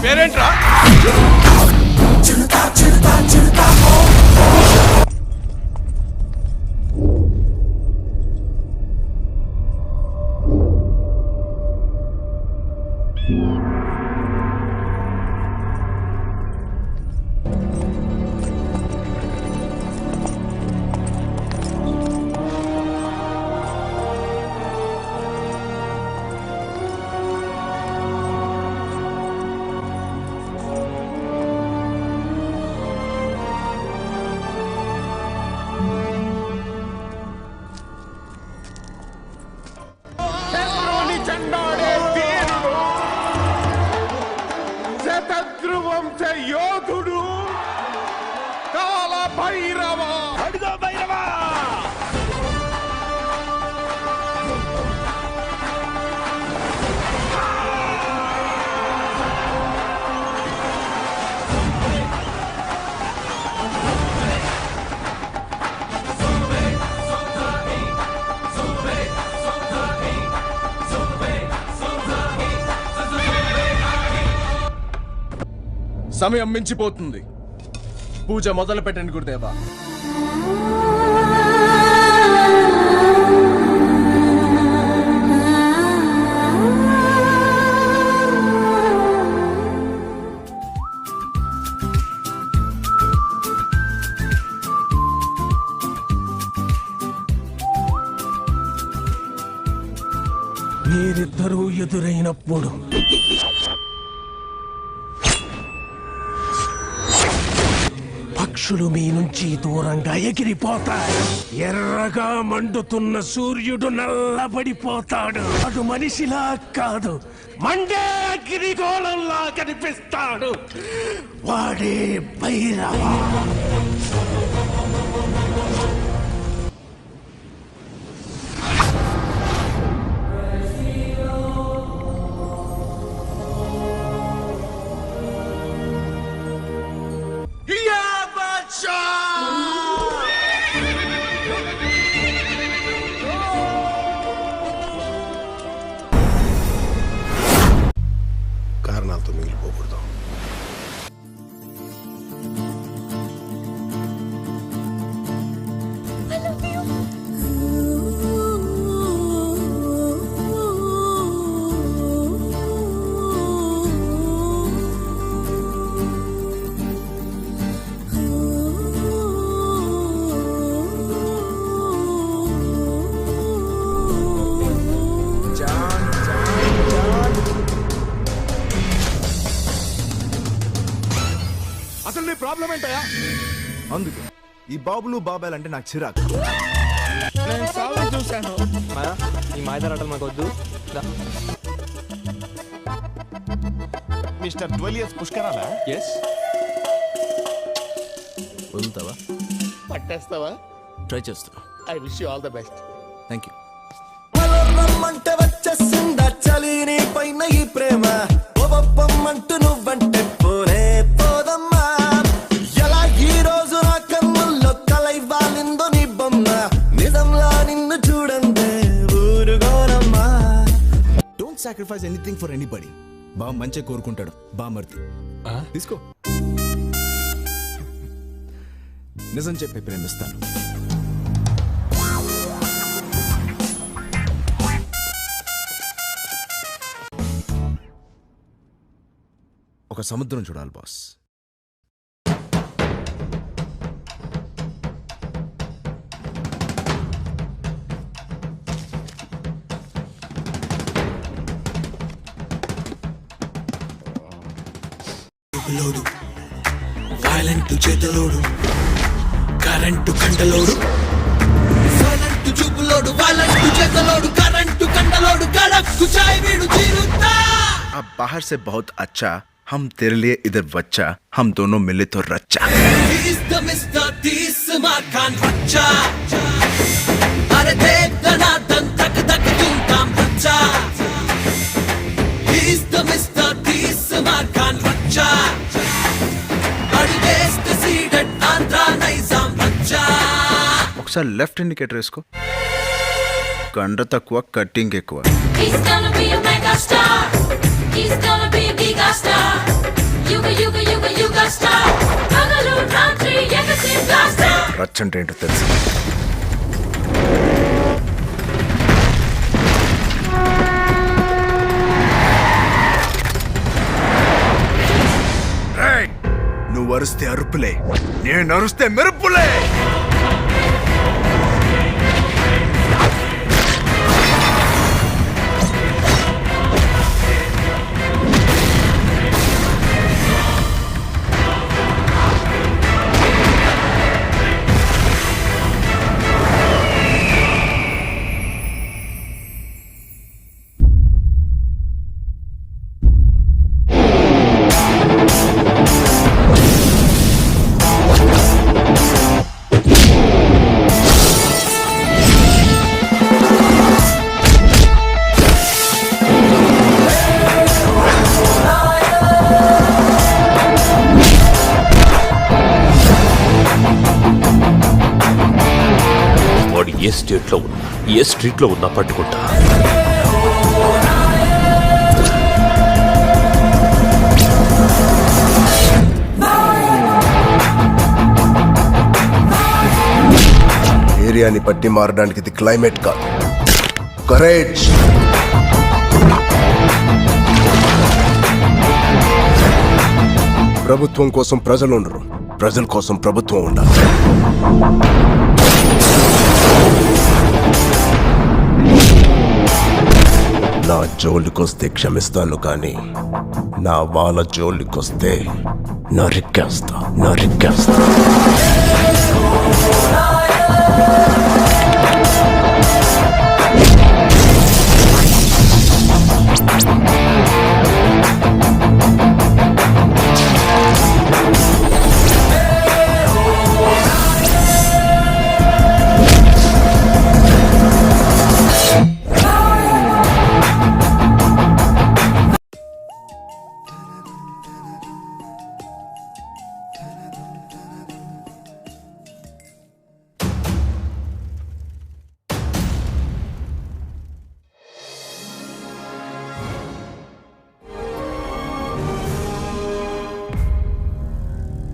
పేరేంట్రా? యోధుడు కాల భైరవ. అడుగో భైరవ. సమయం మించిపోతుంది. పూజ మొదలు పెట్టండి గురుదేవా. మీరిద్దరూ ఎదురైనప్పుడు పక్షులు మీ నుంచి దూరంగా ఎగిరిపోతాయి. ఎర్రగా మండుతున్న సూర్యుడు నల్లబడిపోతాడు. అటు మనిషిలా కాదు, మండే అగ్నిగోళంలా కనిపిస్తాడు. వాడే భైరవ. కారణాలతో మిగిలిపోకూడదు. అసలు నీ ప్రాబ్లం ఏంటయా? అందుకే ఈ బాబులు బాబాయ్ అంటే నాకు చిరాకు. నేను సాగు చూశాను. ఈ మాయదారాటలు మాకు వద్దు. Mister 12 years పుష్కరాలా? ఎస్. వదులుతావా? పట్టేస్తావా? ట్రై చేస్తున్నా. I wish you all the best. Thank you. రమ్మంటే వచ్చేసిందా చలి నీ పైన ఈ ప్రేమ. ఓబప్పమ్మంటూ నువ్వంటే పోనే పోదమ్మా. ఎలా ఈ రోజు నా కన్నుల్లో కలై వాలిందో నీ బొమ్మ. నిజంలా నిన్ను చూడందే ఊరుగోనమ్మా. Don't sacrifice anything for anybody. బా మంచిగా కోరుకుంటాడు బామర్ది. తీసుకో. నిజం చెప్పి ప్రేమిస్తాను. ఒక సముద్రం చూడాలి బాస్. లోడు వైలెంట్ చేతలోడు, కరెంటు కండలోడు. సైలెంట్ చూపులోడు, వైలెంట్ చేతలోడు, కరెంటు కండలోడు. కడక్కు చాయ్ వీడు తీరుతా. अब बाहर से बहुत अच्छा, हम तेरे लिए इधर बच्चा, हम दोनों मिले तो रच्चा. He's the Mr. Tisma Khan बच्चा. अरे देख दनादन तक तक तुम बच्चा. He's the Mr. Tisma Khan बच्चा. अड़गेस्ट सीडेड आंध्रा नैजाम बच्चा. ఒకసారి లెఫ్ట్ ఇండికేటర్ వేసుకో. కండ తక్కువ కట్టింగ్ ఎక్కువ. He's gonna be a mega star. He's gonna be a giga star. Yuga yuga yuga yuga star. Pagalu rantri yegasi blaster. రచ్ అంటే ఏంటో తెలుసు. రేయ్, నువ్వు అరుస్తే అరుపులే, నేను అరుస్తే మెరుపులే. వాడు ఏ స్టేట్లో ఉన్నా ఏ స్ట్రీట్లో ఉన్నా పట్టుకుంటా. ఏరియాని బట్టి మారడానికి ఇది క్లైమేట్ కాదు, కరేజ్. ప్రభుత్వం కోసం ప్రజలు ఉండరు, ప్రజల కోసం ప్రభుత్వం ఉండాలి. నా జోలికొస్తే క్షమిస్తాను కానీ నా వాళ్ళ జోలికొస్తే నరికేస్తా.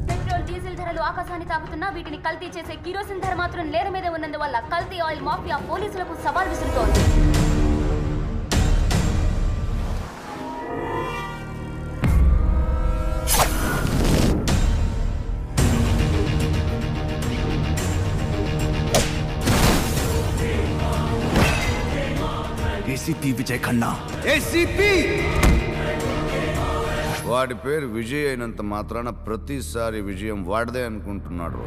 పెట్రోల్ డీజిల్ ధరలు ఆకాశాన్ని తాకుతున్నా వీటిని కల్తీ చేసే కిరోసిన్ ధర మాత్రం నేల మీద ఉన్నందువల్ల కల్తీ ఆయిల్ మాఫియా పోలీసులకు సవాల్ విసురుతోంది. ఏసీపీ విజయ్ ఖన్నా. వాడి పేరు విజయ్ అయినంత మాత్రాన ప్రతిసారి విజయం వాడిదే అనుకుంటున్నాడు.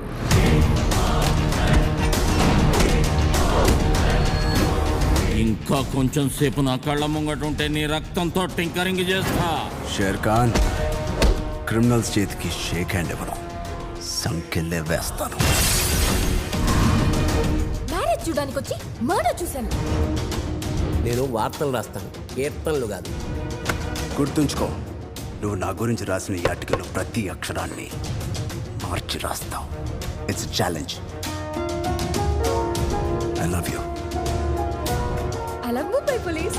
ఇంకా కొంచెం సేపు నా కళ్ళ ముంగట ఉంటే నీ రక్తంతో టింకరింగ్ చేస్తా. షేర్ ఖాన్, క్రిమినల్స్ చేతికి షేక్ హ్యాండ్ ఇవ్వను, సంకెళ్ళే వేస్తాను. మ్యారేజ్ చూడడానికి వచ్చి మర్డర్ చూశాను. నేను వార్తలు రాస్తాను, కీర్తనలు కాదు. గుర్తుంచుకో, నువ్వు నా గురించి రాసిన ఈ ఆర్టికల్ ప్రతి అక్షరాన్ని మార్చి రాస్తావు. It's challenge. I love you. I love Mumbai police.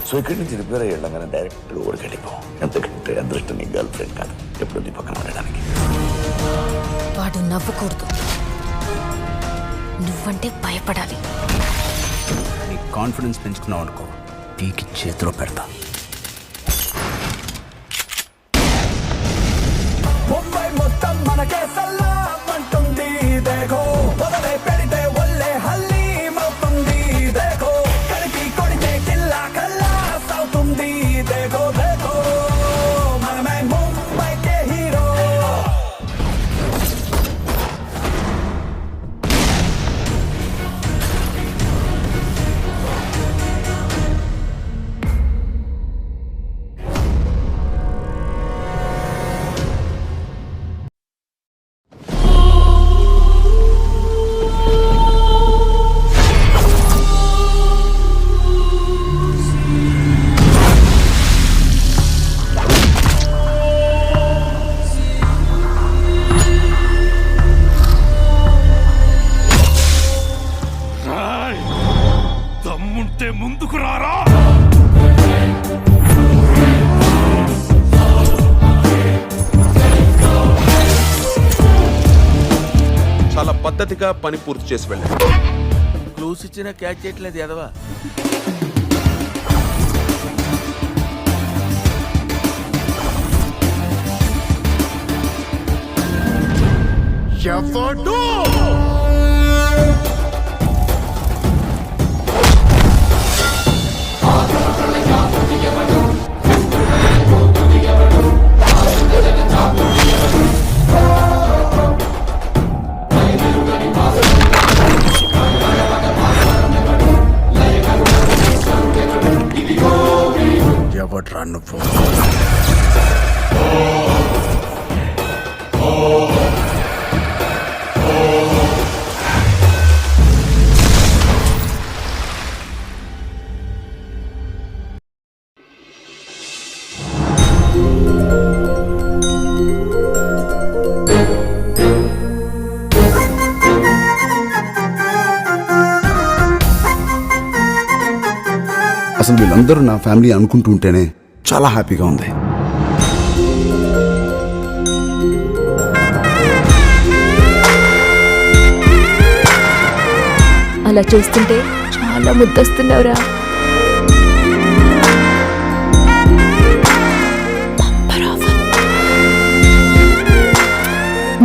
So ఇక్కడి నుంచి రిపేర్ అయ్యాగానే డైరెక్ట్ ఊరికి వెళ్ళిపో. ఎందుకంటే అదృష్టం నీ గర్ల్ ఫ్రెండ్ కాదు, ఎప్పుడు నీ పక్కన ఉండడానికి. వాడు నవ్వకూడదు, నువ్వంటే భయపడాలి. నీ కాన్ఫిడెన్స్ పెంచుకున్నావు అనుకో, పీకి చేతిలో పెడతా. ముంబై మొత్తం మనకే సల్లామంటుంది, దేఖో మొదలై పెడితే ఒళ్ళే హల్లి మౌతుంది, దేఖో కలిపి కొడితే కిల్లా కల్లా అవుతుంది, దేఖో దేఖో మనమే ముంబైకే హీరో. పద్ధతిగా పని పూర్తి చేసి వెళ్ళాడు. క్లూస్ ఇచ్చినా క్యాచ్ చేయట్లేదు ఎదవా. ఎవడు ఎవడ్రా నువ్వు? అసలు వీళ్ళందరూ నా ఫ్యామిలీ అనుకుంటూ ఉంటేనే చాలా హ్యాపీగా ఉంది. అలా చూస్తుంటే చాలా ముద్దొస్తున్నావురా.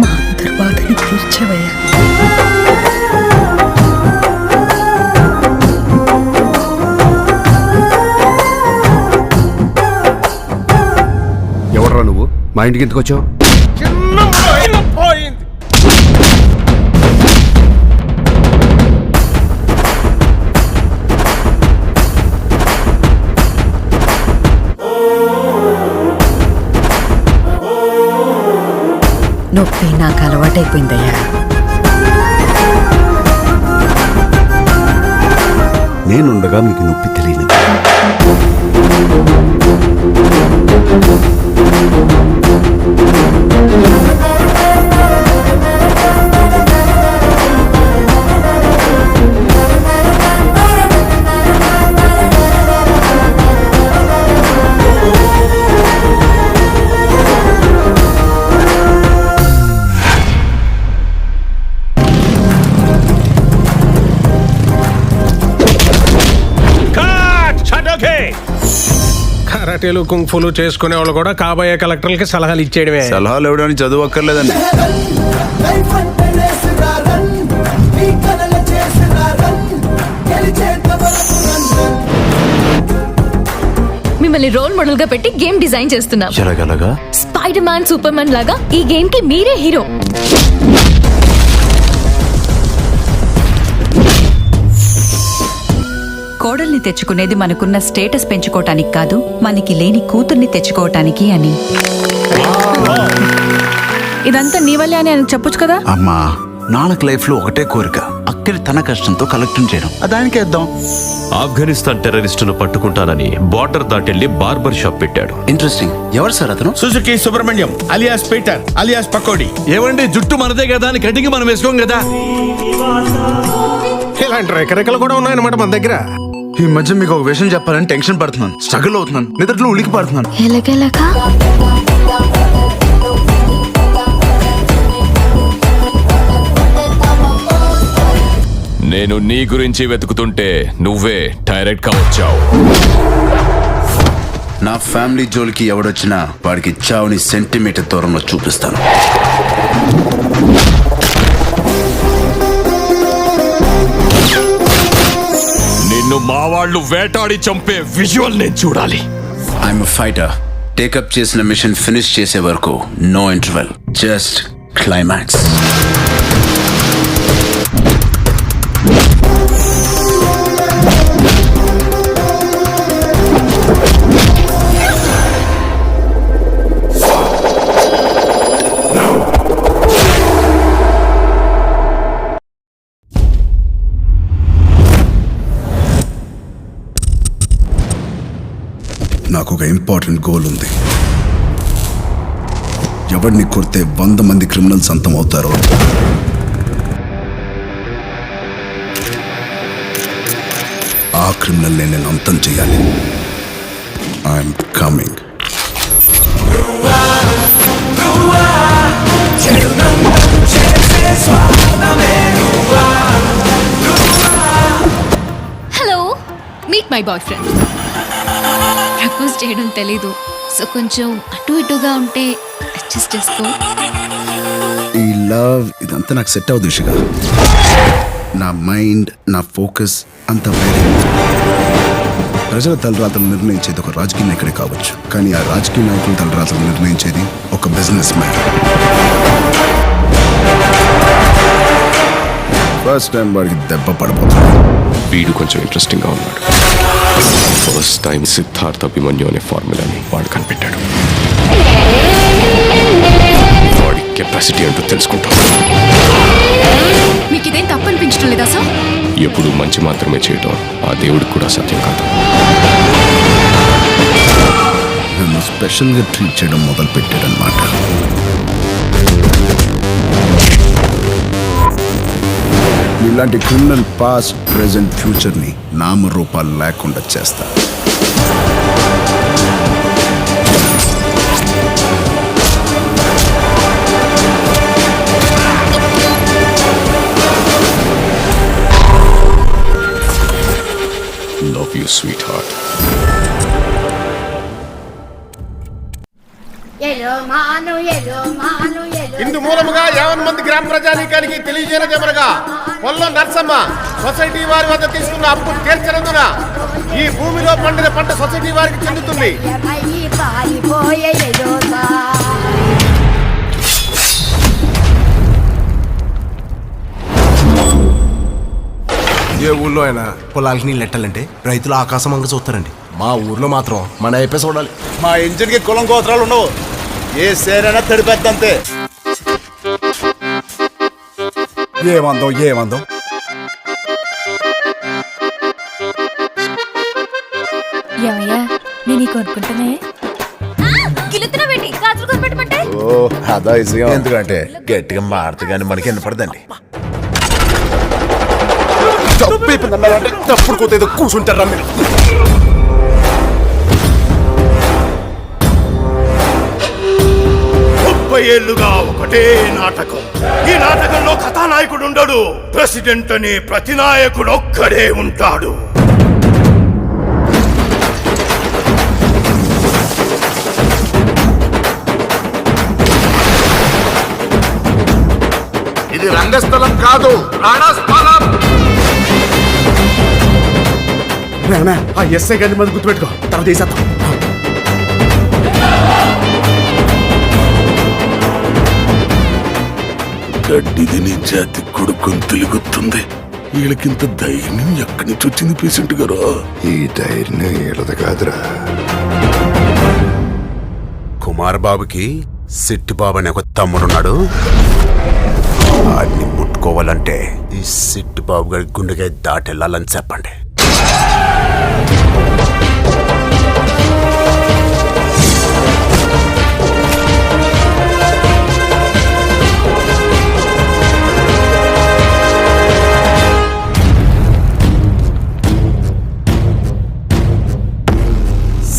మా అందరి బాధని తీర్చవయ్యా. ఎవడరా నువ్వు? మా ఇంటికి ఎందుకు వచ్చావు? నొప్పి నాకు అలవాటైపోయిందయ్యా. నేనుండగా మీకు నొప్పి తెలియదు. కరాటేలు కుంఫులు చేసుకునే వాళ్ళు కూడా కాబోయే కలెక్టర్లకి సలహాలు ఇచ్చేయడమే. సలహాలు ఇవ్వడానికి చదువు అక్కర్లేదండి. మిమ్మల్ని రోల్ మోడల్ గా పెట్టి గేమ్ డిజైన్ చేస్తున్నాం. ఎలాగలగా? స్పైడర్ మ్యాన్, సూపర్ మ్యాన్ లాగా ఈ గేమ్ కి మీరే హీరో. కోడల్ని తెచ్చుకునేది మనకున్న స్టేటస్ పెంచుకోవటానికి కాదు, మనకి లేని కూతుర్ని తెచ్చుకోవటానికి అని. ఇదంతా నీ వల్లే అని ఆయనకు చెప్పొచ్చు కదా. అమ్మా, నాన్నకు లైఫ్ లో ఒకటే కోరిక, అక్కడి తన కష్టంతో కలెక్టర్ చేయడం. దానికే ఇద్దాం. ఆఫ్ఘనిస్తాన్ టెర్రరిస్టును పట్టుకుంటానని బార్డర్ దాటెళ్లి బార్బర్ షాప్ పెట్టాడు. ఇంట్రెస్టింగ్. ఎవరు సార్ అతను? Suzuki Subrahmanyam alias Peter alias Pakodi. ఏమండి, జుట్టు మనదే కదా అని కటింగ్ మనం వేసుకోం కదా. ఇలాంటి రెకరెకలు కూడా ఉన్నాయన్నమాట మన దగ్గర. ఈ మధ్య మీకు ఒక విషయం చెప్పాలని టెన్షన్ పడుతున్నాను, స్ట్రగుల్ అవుతున్నాను, నిద్రలో ఉలికి పడుతున్నాను. నేను నీ గురించి వెతుకుతుంటే నువ్వే డైరెక్ట్ గా వచ్చావు. నా ఫ్యామిలీ జోలికి ఎవడొచ్చినా వాడికి చావుని సెంటీమీటర్ దూరంలో చూపిస్తాను. నిన్ను మా వాళ్ళు వేటాడి చంపే విజువల్ నేను చూడాలి. I'm a fighter. టేకప్ చేసిన మిషన్ ఫినిష్ చేసే వరకు నో ఇంటర్వెల్, జస్ట్ క్లైమాక్స్. నాకు ఒక ఇంపార్టెంట్ గోల్ ఉంది. ఎవరిని కొడితే 100 మంది క్రిమినల్స్ అంతం అవుతారో ఆ క్రిమినల్ నేను అంతం చేయాలి. I'm coming. చేసే స్వాగతమే hello, meet my boyfriend. Propose చేయడం తెలీదు, సో కొంచెం అటు ఇటుగా ఉంటే అడ్జస్ట్ చేసుకో. ఈ లవ్ ఇదంతా నాకు సెట్ అవుతుంది ఇషిక. నా మైండ్, నా ఫోకస్ అంతా వేరే. ప్రజల తలరాతలు నిర్ణయించేది ఒక రాజకీయ నాయకుడే కావచ్చు, కానీ ఆ రాజకీయ నాయకుల తలరాతలు నిర్ణయించేది ఒక బిజినెస్ మ్యాన్. ఫస్ట్ టైం వాడికి దెబ్బ పడిపోతుంది. వీడు కొంచెం ఇంట్రెస్టింగ్ గా ఉన్నాడు. ఫస్ట్ టైం సిద్ధార్థ అభిమన్యు అనే ఫార్ములాని వాడు కనిపెట్టాడు. వాడి కెపాసిటీ అంటూ తెలుసుకుంటాం. మీకు ఇదేం తప్పు అనిపించడం లేదా సార్? ఎప్పుడు మంచి మాత్రమే చేయటం ఆ దేవుడికి కూడా సత్యం కాదు. నన్ను స్పెషల్గా ట్రీట్ చేయడం మొదలు పెట్టాడనమాట. ఇలాంటి క్రిమినల్ పాస్ట్, ప్రెజెంట్, ఫ్యూచర్ని నామరూపాలు లేకుండా చేస్తా. Love you, sweetheart. ఇందు మూలముగా 50 మంది గ్రామ ప్రజానీకానికి తెలియజేయనదేమనగా పొల్లం నర్సమ్మ సొసైటీ వారి వద్ద తీసుకున్న అప్పు తీర్చనందున ఈ భూమిలో పండిన పంట సొసైటీ వారికి చెందుతుంది. ఏ ఊళ్ళో అయినా పొలాలకి నీళ్ళు ఎట్టాలంటే రైతులు ఆకాశం అంగ చూస్తారండి. మా ఊర్లో మాత్రం మన అయిపోయి చూడాలి. మా ఇంజిన్ కి కులం గోత్రాలు ఉండవు, ఏ సేరైనా తడిపెద్దంతే. ఏమందో ఏమందో ఏమయ్యా, నేను ఈ కొనుక్కుంటానే గాజులు కొనిపెట్టమంటే. ఓ అదా ఈజీగా. ఎందుకంటే గట్టిగా మారుతూ కానీ మనకి వినపడదండి. తప్పుడు కూత ఏదో కూర్చుంటారా మీరు? 30 ఏళ్లుగా ఒకటే నాటకం. ఈ నాటకంలో కథానాయకుడు ఉండడు, ప్రెసిడెంట్ అనే ప్రతి నాయకుడు ఒక్కడే ఉంటాడు. ఇది రంగస్థలం కాదు, రణస్థలం. ఆ ఎస్ఐ గారిని మంది గుర్తుపెట్టుకో, తర్వాత వేసేద్దాం. గడ్డిది నీ జాతి కొడుకుని తెలుగుతుంది. వీళ్ళకింత ధైర్యం ఎక్కడి నుంచి వచ్చింది పేషెంట్ గారు? ఈ ధైర్యం వీళ్ళది కాదురా. కుమార్ బాబుకి సిట్టి బాబు అనే ఒక తమ్ముడున్నాడు. వాడిని ముట్టుకోవాలంటే ఈ సిట్టి బాబు గారి గుండెగా దాటి వెళ్ళాలని చెప్పండి.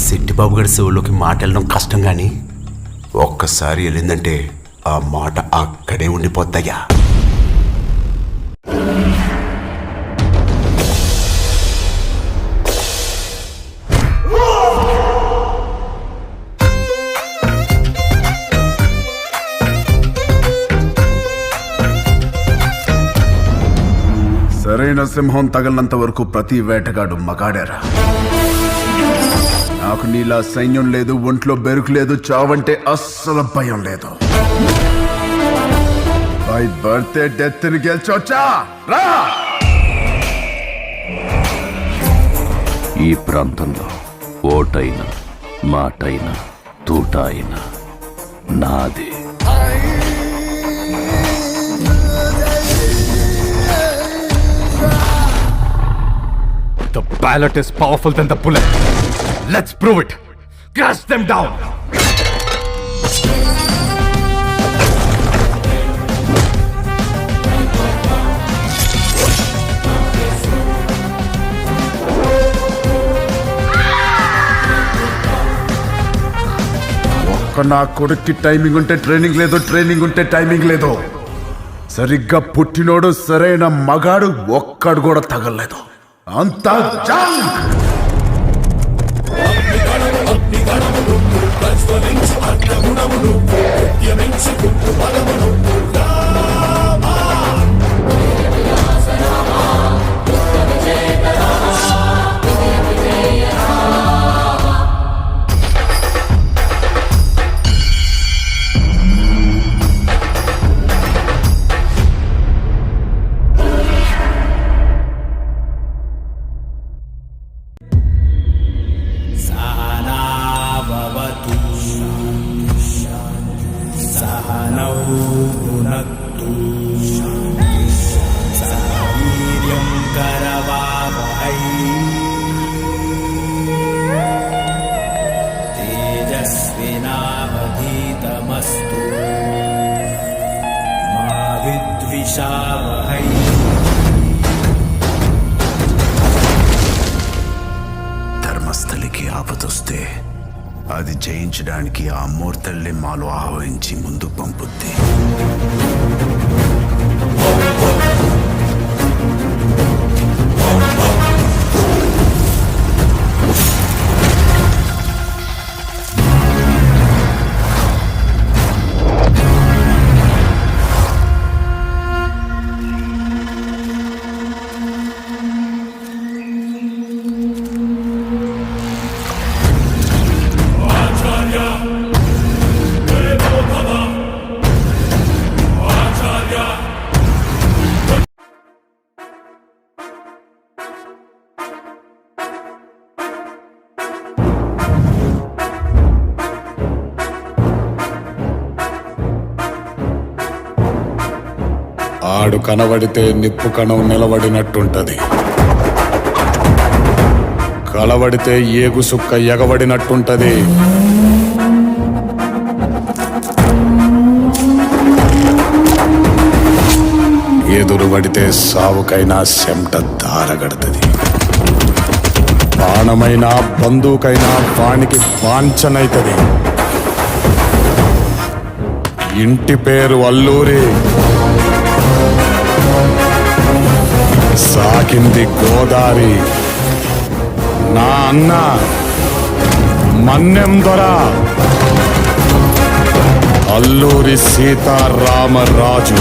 సిట్టిబాబు గారి చెవుల్లోకి మాట వెళ్ళడం కష్టం, కానీ ఒక్కసారి వెళ్ళిందంటే ఆ మాట అక్కడే ఉండిపోతాయా. సరైన సింహం తగలనంత వరకు ప్రతి వేటగాడు మగాడారా. నాకు నీలా సైన్యం లేదు, ఒంట్లో బెరుకు లేదు, చావంటే అస్సలు భయం లేదు. బై బర్త్డే డెత్ ని గెలిచొచ్చా రా. ఈ ప్రాంతంలో ఓటైనా మాటైనా తూట అయినా నాదే. The ballot is powerful than the bullet. Let's prove it. Crush them down. ఒక్క నా కొడుక్కి టైమింగ్ ఉంటే ట్రైనింగ్ లేదు, ట్రైనింగ్ ఉంటే టైమింగ్ లేదు. సరిగ్గా పుట్టినోడు సరైన మగాడు ఒక్కడు కూడా తగలలేదు. అంతా జంక్. तेजस्विनावधीतमस्तु मा विद्विषावहै. ధర్మస్థలికి ఆపదొస్తే అది జయించడానికి ఆ మూర్తల్ని మాలో ఆహ్వానించి ముందుకు పంపుద్ది. ఆడు కనబడితే నిప్పు కణం నిలబడినట్టుంటది, కలబడితే ఏగు సుక్క ఎగబడినట్టుంటది. ఎదురుబడితే సావుకైనా చెమట దారగడుతుంది. బాణమైనా బందూకైనా వానికి వాంఛనైతది. ఇంటి పేరు అల్లూరి, సాకింది గోదారి. నా అన్న మన్నెం దొర అల్లూరి సీతారామరాజు.